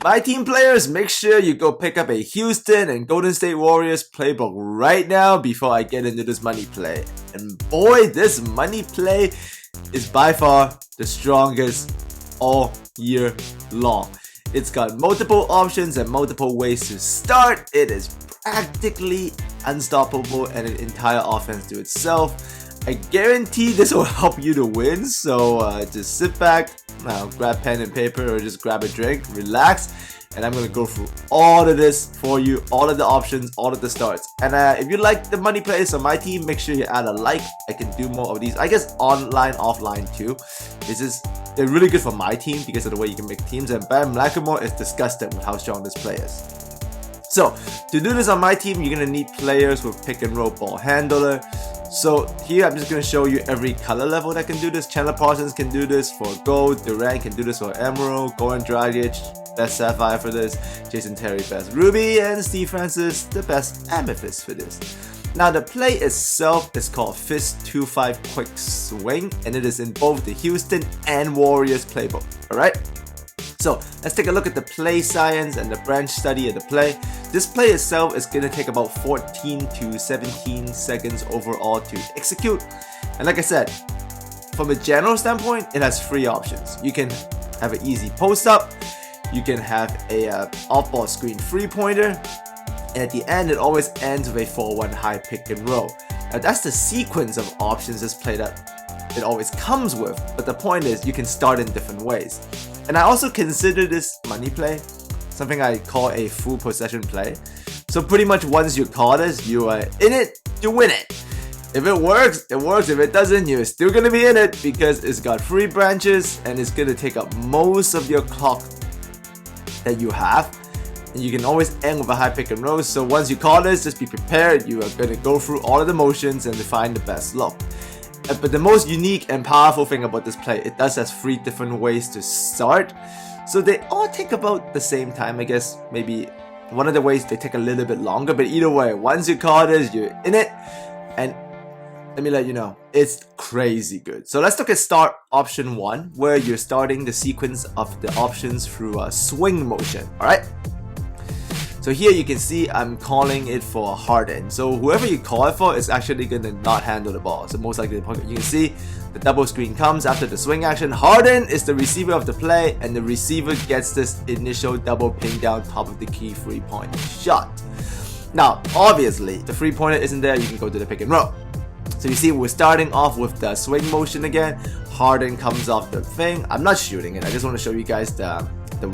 My team players, make sure you go pick up a Houston and Golden State Warriors playbook right now before I get into this money play. And boy, this money play is by far the strongest all year long. It's got multiple options and multiple ways to start. It is practically unstoppable and an entire offense to itself. I guarantee this will help you to win, so just sit back, grab pen and paper or just grab a drink, relax, and I'm gonna go through all of this for you, all of the options, all of the starts. And if you like the money plays on my team, make sure you add a like. I can do more of these, I guess online, offline too. They're really good for my team because of the way you can make teams, and Bam Lackamore is disgusted with how strong this play is. So to do this on my team, you're gonna need players with pick and roll ball handler. So here I'm just going to show you every color level that can do this. Chandler Parsons can do this for gold, Durant can do this for emerald, Goran Dragic, best sapphire for this, Jason Terry best ruby, and Steve Francis the best amethyst for this. Now the play itself is called Fist 2-5 Quick Swing, and it is in both the Houston and Warriors playbook. Alright? So let's take a look at the play science and the branch study of the play. This play itself is going to take about 14 to 17 seconds overall to execute. And like I said, from a general standpoint, it has three options. You can have an easy post up, you can have a off-ball screen 3-pointer, and at the end it always ends with a 4-1 high pick and roll. Now that's the sequence of options this play that it always comes with, but the point is you can start in different ways. And I also consider this money play something I call a full possession play. So pretty much once you call this, you are in it to win it. If it works, it works. If it doesn't, you're still gonna be in it because it's got 3 branches and it's gonna take up most of your clock that you have. And you can always end with a high pick and roll. So once you call this, just be prepared. You are gonna go through all of the motions and find the best look. But the most unique and powerful thing about this play, it does has 3 different ways to start. So they all take about the same time, I guess. Maybe one of the ways they take a little bit longer, but either way, once you call this, you're in it. And let me let you know, it's crazy good. So let's look at start option 1, where you're starting the sequence of the options through a swing motion. Alright? So here you can see I'm calling it for Harden. So whoever you call it for is actually going to not handle the ball. So most likely you can see the double screen comes after the swing action. Harden is the receiver of the play, and the receiver gets this initial double ping down top of the key 3-point shot. Now obviously the 3-pointer isn't there, you can go to the pick and roll. So you see we're starting off with the swing motion again. Harden comes off the thing. I'm not shooting it, I just want to show you guys the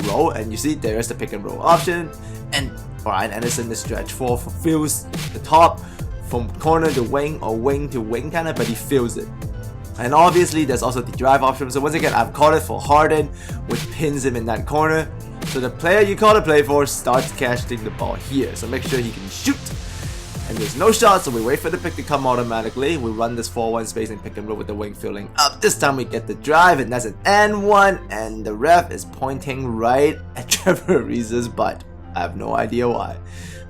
roll, and you see there's the pick and roll option, and Brian Anderson, the stretch 4, fulfills the top from corner to wing or wing to wing kind of, but he fills it. And obviously there's also the drive option. So once again, I've called it for Harden, which pins him in that corner. So the player you call the play for starts catching the ball here. So make sure he can shoot. And there's no shot, so we wait for the pick to come automatically. We run this 4-1 spacing pick and roll with the wing filling up. This time we get the drive, and that's an and 1, and the ref is pointing right at Trevor Ariza's butt. I have no idea why.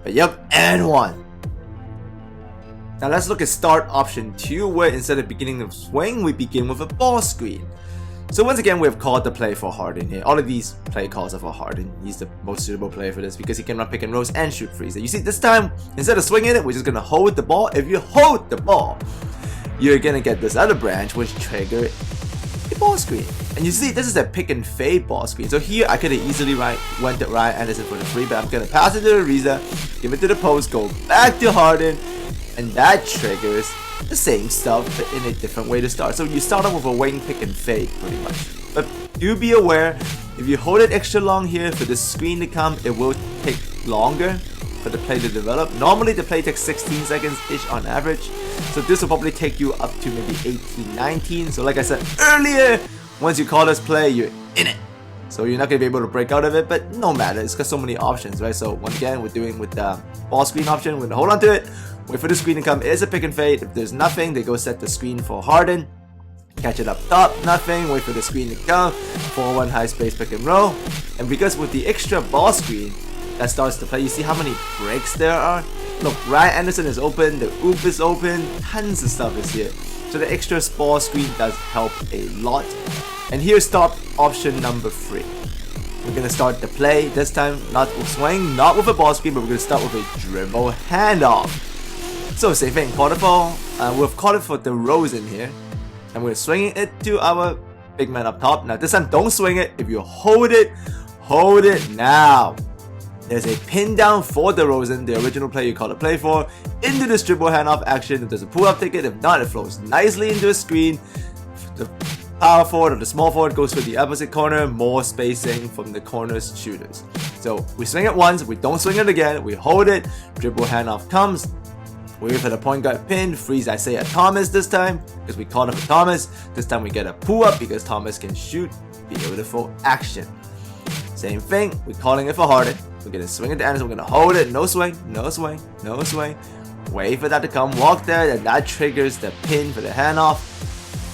But yep, and 1. Now let's look at start option 2, where instead of beginning of swing, we begin with a ball screen. So once again, we have called the play for Harden here. All of these play calls are for Harden. He's the most suitable player for this because he can run pick and rolls and shoot threes. You see, this time, instead of swinging it, we're just going to hold the ball. If you hold the ball, you're going to get this other branch, which trigger a ball screen. And you see, this is a pick and fade ball screen. So here, I could have easily went to Ryan Anderson for the 3, but I'm going to pass it to Ariza, give it to the post, go back to Harden, and that triggers the same stuff but in a different way to start. So you start off with a wing pick and fade pretty much. But do be aware, if you hold it extra long here for the screen to come, it will take longer for the play to develop. Normally the play takes 16 seconds ish on average. So this will probably take you up to maybe 18, 19. So like I said earlier, once you call this play, you're in it. So you're not going to be able to break out of it, but no matter, it's got so many options, right? So once again, we're doing with the ball screen option, we're going to hold on to it, wait for the screen to come. It is a pick and fade. If there's nothing, they go set the screen for Harden, catch it up top, nothing, wait for the screen to come, 4-1 high space pick and roll. And because with the extra ball screen that starts to play, you see how many breaks there are? Look, Ryan Anderson is open, the oop is open, tons of stuff is here. So the extra ball screen does help a lot. And here's stop option number 3. we're gonna start the play this time, not with swing, not with a ball screen, but we're gonna start with a dribble handoff. So same thing, quarterfall. We've caught it for the DeRozan here, and we're swinging it to our big man up top. Now this time, don't swing it. If you hold it now. There's a pin down for the DeRozan, the original play you call the play for, into this dribble handoff action. If there's a pull-up ticket, if not, it flows nicely into a screen. The power forward or the small forward goes for the opposite corner, more spacing from the corner's shooters. So we swing it once, we don't swing it again, we hold it, dribble handoff comes, we wait for the point guard pin, freeze Isaiah Thomas this time, because we called it for Thomas. This time we get a pull-up because Thomas can shoot. Beautiful action. Same thing, we're calling it for Harden. We're gonna swing it to Anderson, we're gonna hold it, no swing, no swing, no swing. Wait for that to come, walk there, and that triggers the pin for the handoff.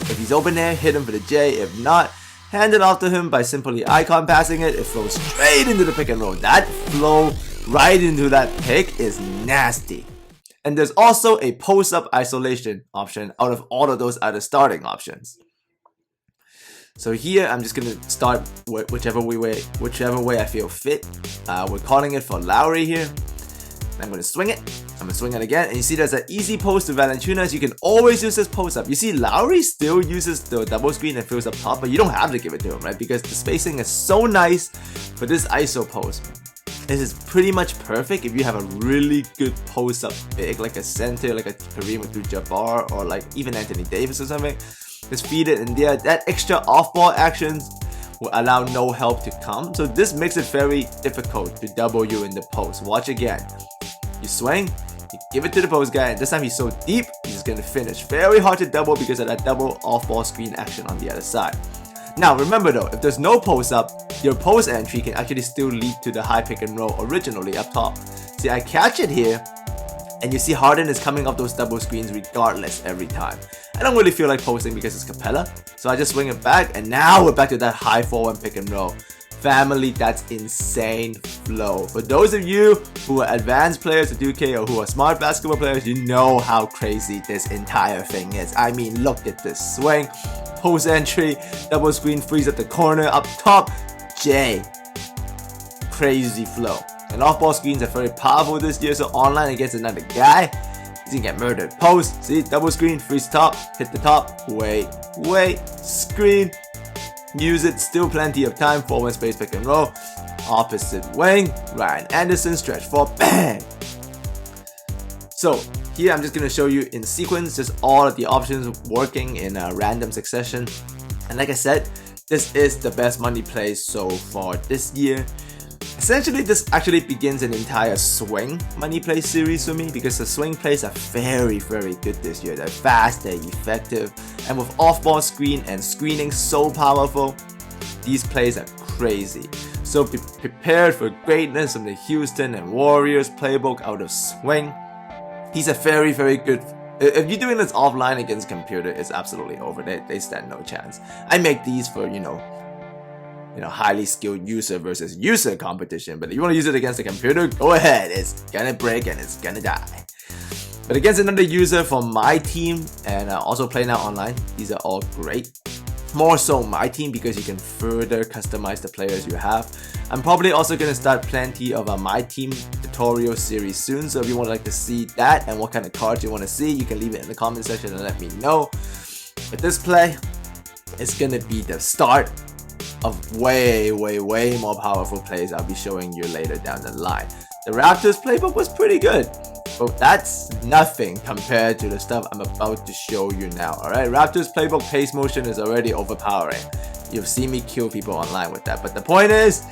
If he's open there, hit him for the J. If not, hand it off to him by simply icon passing it. It flows straight into the pick and roll. That flow right into that pick is nasty. And there's also a post-up isolation option out of all of those other starting options. So here, I'm just gonna start with whichever way I feel fit. We're calling it for Lowry here. I'm gonna swing it. I'm gonna swing it again, and you see there's an easy post to Valanciunas. You can always use this post up. You see Lowry still uses the double screen and fills up top, but you don't have to give it to him, right? Because the spacing is so nice for this ISO post. This is pretty much perfect if you have a really good post up big, like a center, like a Kareem Abdul-Jabbar, or like even Anthony Davis or something. Just feed it in there. That extra off-ball actions will allow no help to come. So this makes it very difficult to double you in the post. Watch again. You swing, you give it to the post guy, and this time he's so deep, he's just gonna finish. Very hard to double because of that double off-ball screen action on the other side. Now remember though, if there's no post up, your post entry can actually still lead to the high pick and roll originally up top. See, I catch it here, and you see Harden is coming up those double screens regardless every time. I don't really feel like posting because it's Capella, so I just swing it back, and now we're back to that high forward pick and roll. Family, that's insane flow. For those of you who are advanced players of 2K or who are smart basketball players, you know how crazy this entire thing is. I mean, look at this swing, post entry, double screen, freeze at the corner, up top, J. Crazy flow. And off-ball screens are very powerful this year, so online against another guy, he's gonna get murdered. Post, see, double screen, freeze top, hit the top, wait, screen, use it, still plenty of time, forward space pick and roll, opposite wing, Ryan Anderson, stretch 4, bang! So here I'm just gonna show you in sequence, just all of the options working in a random succession. And like I said, this is the best money play so far this year. Essentially, this actually begins an entire swing money play series for me because the swing plays are very, very good this year. They're fast, they're effective, and with off-ball screen and screening so powerful, these plays are crazy. So be prepared for greatness from the Houston and Warriors playbook out of swing. These are very, very good. If you're doing this offline against computer, it's absolutely over. They stand no chance. I make these for, you know, highly skilled user versus user competition, but if you want to use it against the computer, go ahead. It's gonna break and it's gonna die. But against another user from MyTeam and also play now online, these are all great. More so MyTeam because you can further customize the players you have. I'm probably also gonna start plenty of a MyTeam tutorial series soon, so if you want to see that and what kind of cards you want to see, you can leave it in the comment section and let me know. But this play is gonna be the start of way more powerful plays I'll be showing you later down the line. The Raptors playbook was pretty good, but that's nothing compared to the stuff I'm about to show you now. Alright, Raptors playbook pace motion is already overpowering. You've seen me kill people online with that, but the point is,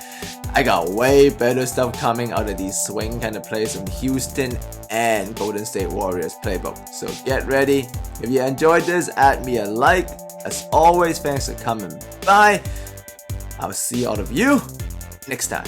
I got way better stuff coming out of these swing kind of plays from Houston and Golden State Warriors playbook. So get ready. If you enjoyed this, add me a like. As always, thanks for coming by. I'll see all of you next time.